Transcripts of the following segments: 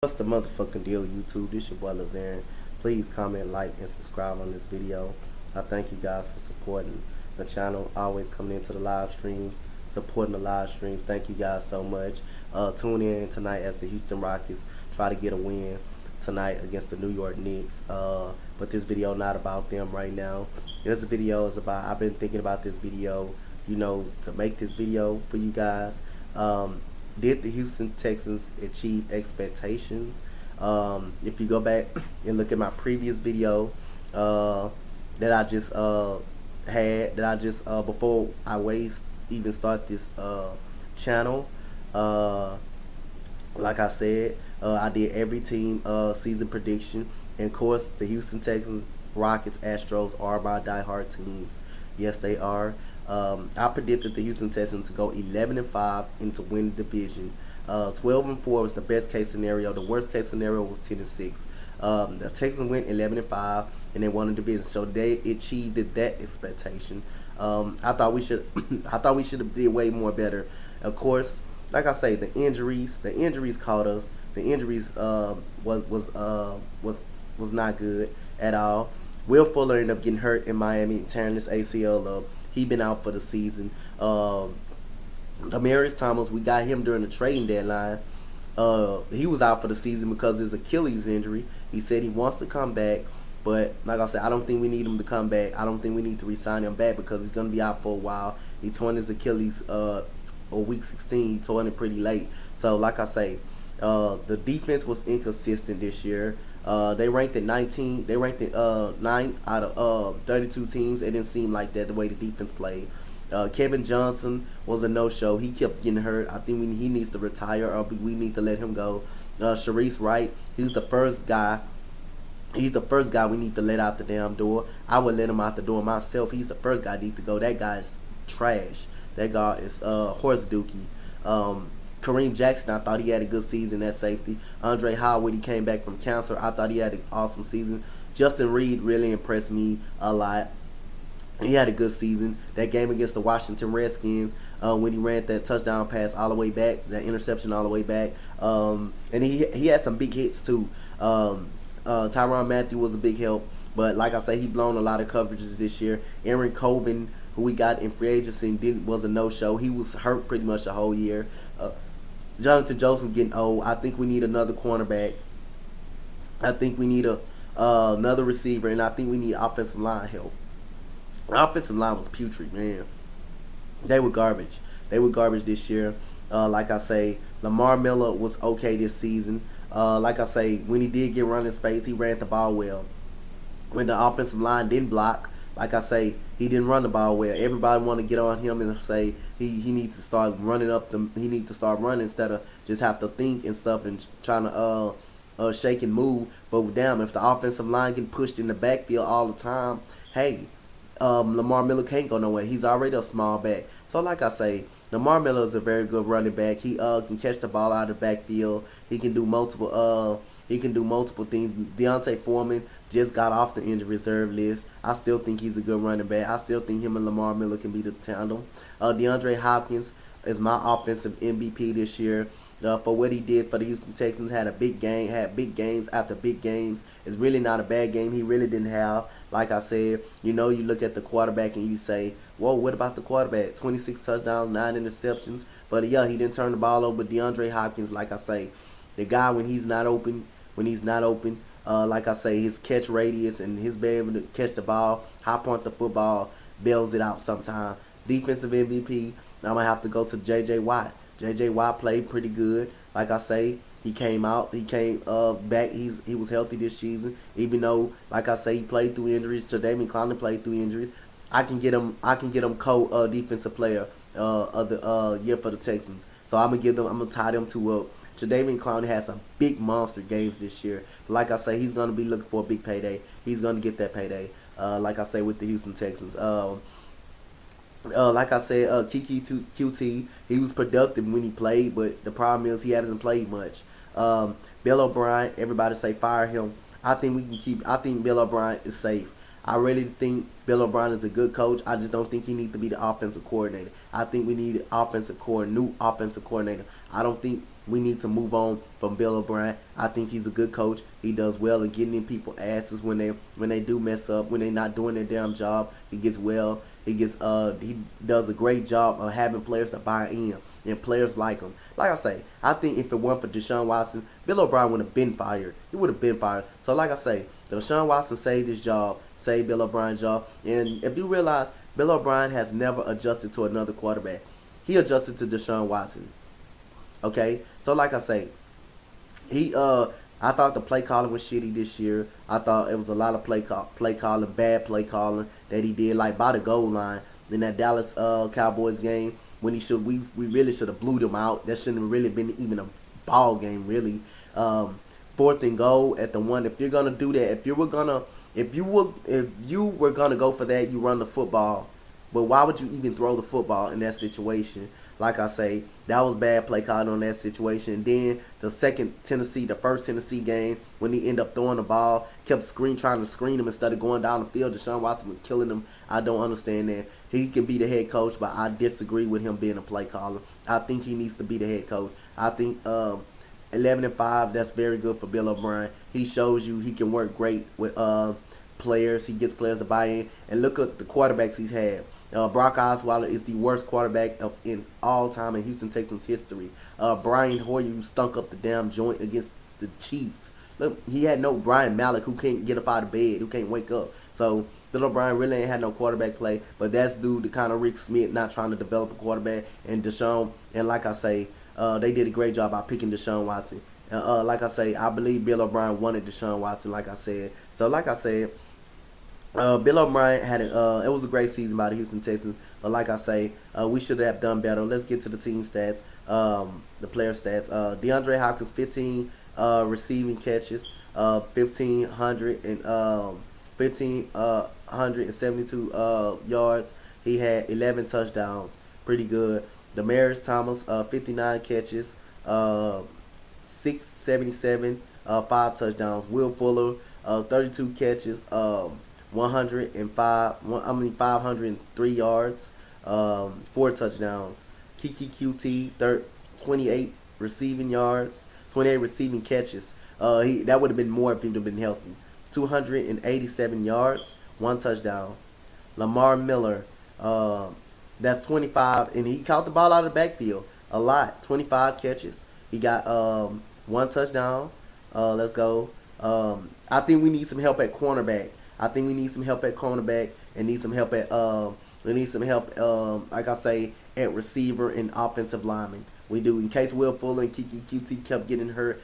What's the motherfucking deal, YouTube? This your boy Lazarian. Please comment, like, and subscribe on this video. I thank you guys for supporting the channel, always coming into the live streams, supporting the live streams. Thank you guys so much. Tune in tonight as the Houston Rockets try to get a win tonight against the New York Knicks. But this video not about them right now. This video is about, I've been thinking about this video, to make this video for you guys. Did the Houston Texans achieve expectations? If you go back and look at my previous video that I just before I even start this channel, like I said, I did every team season prediction, and of course the Houston Texans, Rockets, Astros are my diehard teams. Yes, they are. I predicted the Houston Texans to go 11-5 and to win the division. 12-4 was the best case scenario. The worst case scenario was 10-6. The Texans went 11-5 and they won the division, so they achieved that expectation. I thought we should have did way more better. Of course, like I say, the injuries caught us. The injuries was not good at all. Will Fuller ended up getting hurt in Miami, tearing his ACL up. He been out for the season. Demaryius Thomas, we got him during the trading deadline. He was out for the season because of his Achilles injury. He said he wants to come back, but like I said, I don't think we need him to come back. I don't think we need to re-sign him back because he's going to be out for a while. He torn his Achilles on week 16. He torn it pretty late. So like I say, the defense was inconsistent this year. They ranked at 19. They ranked at 9 out of 32 teams. It didn't seem like that the way the defense played. Kevin Johnson was a no-show. He kept getting hurt. I think he needs to retire, or we need to let him go. Sharice Wright, he's the first guy. He's the first guy we need to let out the damn door. I would let him out the door myself. He's the first guy need to go. That guy's trash. That guy is horse dookie. Kareem Jackson, I thought he had a good season at safety. Andre Howard, he came back from cancer. I thought he had an awesome season. Justin Reed really impressed me a lot. He had a good season. That game against the Washington Redskins, when he ran that touchdown pass all the way back, that interception all the way back, and he had some big hits too. Tyrann Mathieu was a big help, but like I say, he blown a lot of coverages this year. Aaron Coben, who we got in free agency, was a no-show. He was hurt pretty much the whole year. Jonathan Joseph getting old. I think we need another cornerback. I think we need another receiver, and I think we need offensive line help. The offensive line was putrid, man. They were garbage. They were garbage this year. Like I say, Lamar Miller was okay this season. Like I say, when he did get running space, he ran the ball well. When the offensive line didn't block, like I say, he didn't run the ball well. Everybody want to get on him and say he needs to start running up the. He needs to start running instead of just have to think and stuff and trying to shake and move. But damn, if the offensive line get pushed in the backfield all the time, hey, Lamar Miller can't go nowhere. He's already a small back. So like I say, Lamar Miller is a very good running back. He can catch the ball out of the backfield. He can do multiple things. Deontay Foreman just got off the injury reserve list. I still think he's a good running back. I still think him and Lamar Miller can be the tandem. DeAndre Hopkins is my offensive MVP this year. For what he did for the Houston Texans, had big games after big games. It's really not a bad game. He really didn't have. Like I said, you look at the quarterback and you say, whoa, what about the quarterback? 26 touchdowns, 9 interceptions. But yeah, he didn't turn the ball over. But DeAndre Hopkins, like I say, the guy when he's not open, like I say, his catch radius and his being able to catch the ball, high point the football, bails it out sometimes. Defensive MVP, I'm going to have to go to J.J. Watt. J.J. Watt played pretty good. Like I say, he came back. He was healthy this season, even though, like I say, he played through injuries. Jadeveon Clowney played through injuries. I can get him co-defensive player of the year for the Texans. So I'm gonna tie them two up. Jadeveon Clowney has some big monster games this year. But like I say, he's gonna be looking for a big payday. He's gonna get that payday. Like I say, with the Houston Texans. Like I said, Kiki QT, he was productive when he played, but the problem is he hasn't played much. Bill O'Brien, everybody say fire him. I think Bill O'Brien is safe. I really think Bill O'Brien is a good coach. I just don't think he needs to be the offensive coordinator. I think we need new offensive coordinator. I don't think We need to move on from Bill O'Brien. I think he's a good coach. He does well in getting in people's asses when they do mess up, when they're not doing their damn job. He gets well. He does a great job of having players to buy in and players like him. Like I say, I think if it weren't for Deshaun Watson, Bill O'Brien would have been fired. He would have been fired. So like I say, Deshaun Watson saved his job, saved Bill O'Brien's job. And if you realize, Bill O'Brien has never adjusted to another quarterback. He adjusted to Deshaun Watson. Okay, so like I say, I thought the play calling was shitty this year. I thought it was a lot of play calling, bad play calling that he did, like by the goal line in that Dallas Cowboys game when we really should have blew them out. That shouldn't have really been even a ball game, really. 4th and goal at the one. If you're gonna do that, if you were gonna go for that, you run the football. But why would you even throw the football in that situation? Like I say, that was bad play calling on that situation. And then the first Tennessee game, when he ended up throwing the ball, kept trying to screen him instead of going down the field. Deshaun Watson was killing him. I don't understand that. He can be the head coach, but I disagree with him being a play caller. I think he needs to be the head coach. I think 11-5, that's very good for Bill O'Brien. He shows you he can work great with players. He gets players to buy in. And look at the quarterbacks he's had. Brock Osweiler is the worst quarterback in all time in Houston Texans history. Brian Hoyer, who stunk up the damn joint against the Chiefs. Look, he had no Brian Malik, who can't get up out of bed, who can't wake up. So Bill O'Brien really ain't had no quarterback play. But that's due to kind of Rick Smith not trying to develop a quarterback. And Deshaun, and like I say, they did a great job by picking Deshaun Watson. Like I say, I believe Bill O'Brien wanted Deshaun Watson, like I said. So like I said, Bill O'Brien it was a great season by the Houston Texans, but like I say, we should have done better. Let's get to the team stats, the player stats. DeAndre Hopkins, 15 receiving catches, 1,572 yards. He had 11 touchdowns, pretty good. Demaryius Thomas, 59 catches, 677, 5 touchdowns. Will Fuller, 32 catches, 503 yards, 4 touchdowns. Kiki QT, 28 receiving yards, 28 receiving catches. That would have been more if he would have been healthy. 287 yards, 1 touchdown. Lamar Miller, that's 25, and he caught the ball out of the backfield a lot. 25 catches. He got 1 touchdown. Let's go. I think we need some help at cornerback. And need some help, like I say, at receiver and offensive lineman. We do. In case Will Fuller and Kiki QT keep getting hurt,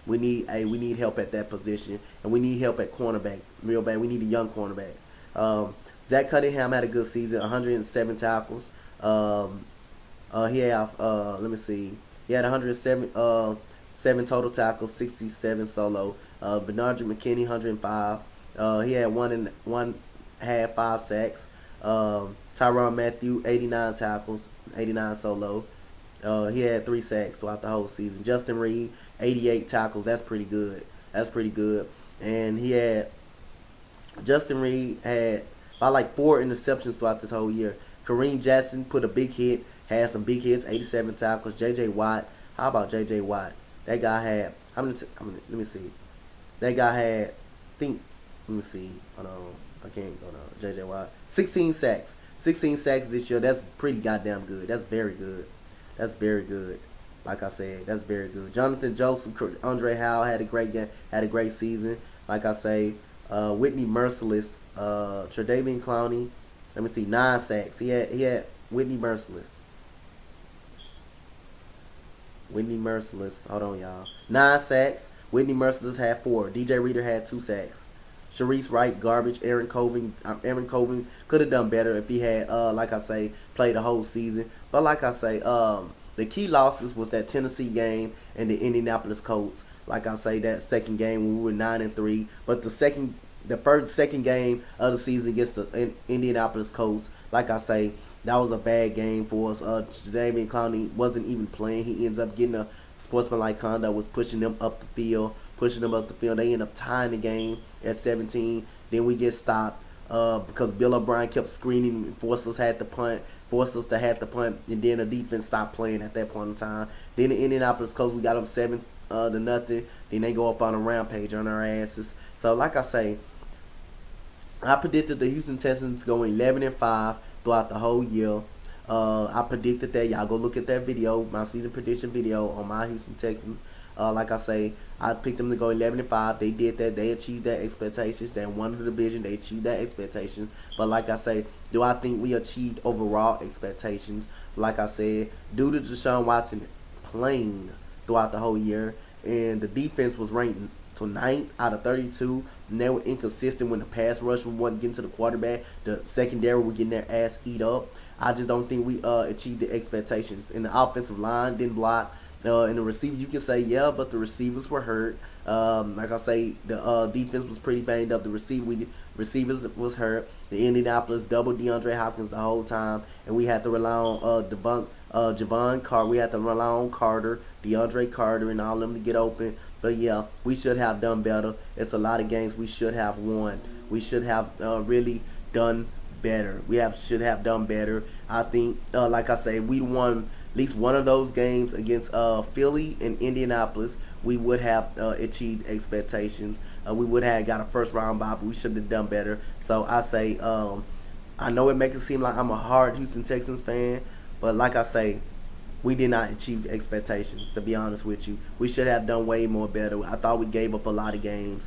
we need help at that position, and we need help at cornerback real bad. We need a young cornerback. Zach Cunningham had a good season, 107 tackles. He had he had 107 total tackles, 67 solo. Bernard McKinney, 105. He had had 5 sacks. Tyrann Mathieu, 89 tackles, 89 solo. He had 3 sacks throughout the whole season. Justin Reed, 88 tackles. That's pretty good. And Justin Reed had about like 4 interceptions throughout this whole year. Kareem Jackson put a big hit, had some big hits, 87 tackles. J.J. Watt, how about J.J. Watt? That guy had, let me see. That guy had, let me see. Hold on. I can't go down. J.J. Watt. 16 sacks. 16 sacks this year. That's pretty goddamn good. That's very good. Like I said, that's very good. Jonathan Joseph, Andre Howell had a great game, had a great season. Like I say, Whitney Merciless, Tre'Davious Clowney. Let me see, 9 sacks. He had Whitney Merciless. Hold on, y'all. 9 sacks. Whitney Merciless had 4. DJ Reader had 2 sacks. Sharice Wright, garbage. Aaron Coven could have done better if he had, like I say, played the whole season. But like I say, the key losses was that Tennessee game and the Indianapolis Colts. Like I say, that second game when we were 9-3. But the second game of the season against the Indianapolis Colts, like I say, that was a bad game for us. Tre'Davious Clowney wasn't even playing. He ends up getting a sportsmanlike conduct, was pushing them up the field. They end up tying the game at 17. Then we get stopped because Bill O'Brien kept screening and forced us had to punt forced us to have to punt, and then the defense stopped playing at that point in time. Then the Indianapolis Colts, we got them 7-0. Then they go up on a rampage on our asses. So like I say, I predicted the Houston Texans go 11-5 throughout the whole year. I predicted that. Y'all go look at that video, my season prediction video on my Houston Texans. Like I say, I picked them to go 11-5. They did that. They achieved their expectations. They won the division. They achieved their expectations. But like I say, do I think we achieved overall expectations? Like I said, due to Deshaun Watson playing throughout the whole year, and the defense was ranked to 9th out of 32, and they were inconsistent when the pass rush wasn't getting to the quarterback. The secondary was getting their ass eat up. I just don't think we achieved the expectations. And the offensive line didn't block. And the receivers, you can say, yeah, but the receivers were hurt. Like I say, the defense was pretty banged up. The receivers was hurt. The Indianapolis doubled DeAndre Hopkins the whole time, and we had to rely on Javon Carter. We had to rely on Carter, DeAndre Carter, and all of them to get open. But yeah, we should have done better. It's a lot of games we should have won. We should have really done better. Should have done better. I think, like I say, we won at least one of those games against Philly and Indianapolis. We would have achieved expectations. We would have got a first round bye, but we should have done better. So I say, I know it makes it seem like I'm a hard Houston Texans fan, but like I say, we did not achieve expectations, to be honest with you. We should have done way more better. I thought we gave up a lot of games.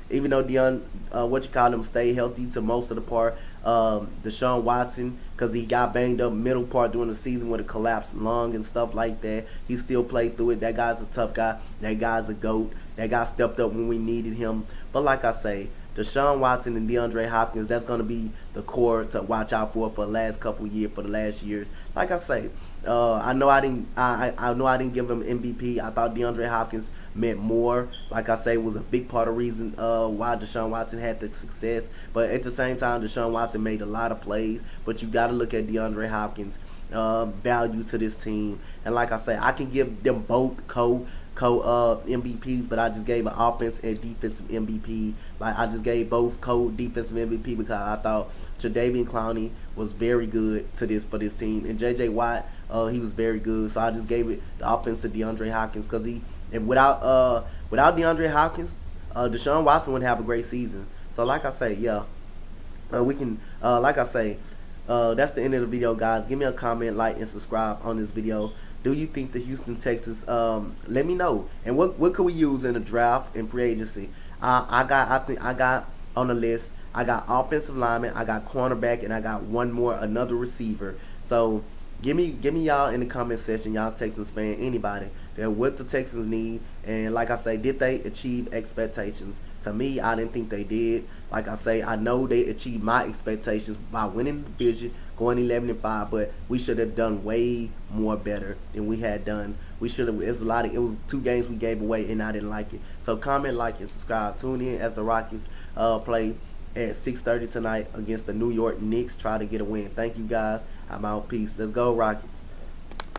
Even though stayed healthy to most of the part, Deshaun Watson, because he got banged up middle part during the season with a collapsed lung and stuff like that, he still played through it. That guy's a tough guy. That guy's a GOAT. That guy stepped up when we needed him. But like I say, Deshaun Watson and DeAndre Hopkins, that's going to be the core to watch out for the last couple years, for the last years. Like I say, I know I didn't give him MVP. I thought DeAndre Hopkins meant more. Like I say, was a big part of the reason why Deshaun Watson had the success. But at the same time, Deshaun Watson made a lot of plays. But you got to look at DeAndre Hopkins' value to this team. And like I say, I can give them both MVPs, but I just gave an offense and defensive MVP. Like I just gave both defensive MVP because I thought Jadeveon Clowney was very good for this team, and JJ Watt, he was very good. So I just gave it the offense to DeAndre Hopkins because without DeAndre Hopkins, Deshaun Watson would have a great season. So like I say, yeah, we can like I say, that's the end of the video, guys. Give me a comment, like, and subscribe on this video. Do you think the Houston Texans? Let me know. And what could we use in the draft and free agency? I got on the list. I got offensive lineman, I got cornerback, and I got another receiver. So give me y'all in the comment section, y'all Texans fan, anybody, that what the Texans need. And like I say, did they achieve expectations? To me, I didn't think they did. Like I say, I know they achieved my expectations by winning the division, going 11-5, but we should have done way more better than we had done. We should have. It was 2 games we gave away, and I didn't like it. So comment, like, and subscribe. Tune in as the Rockies play at 6:30 tonight against the New York Knicks. Try to get a win. Thank you, guys. I'm out. Peace. Let's go, Rockies.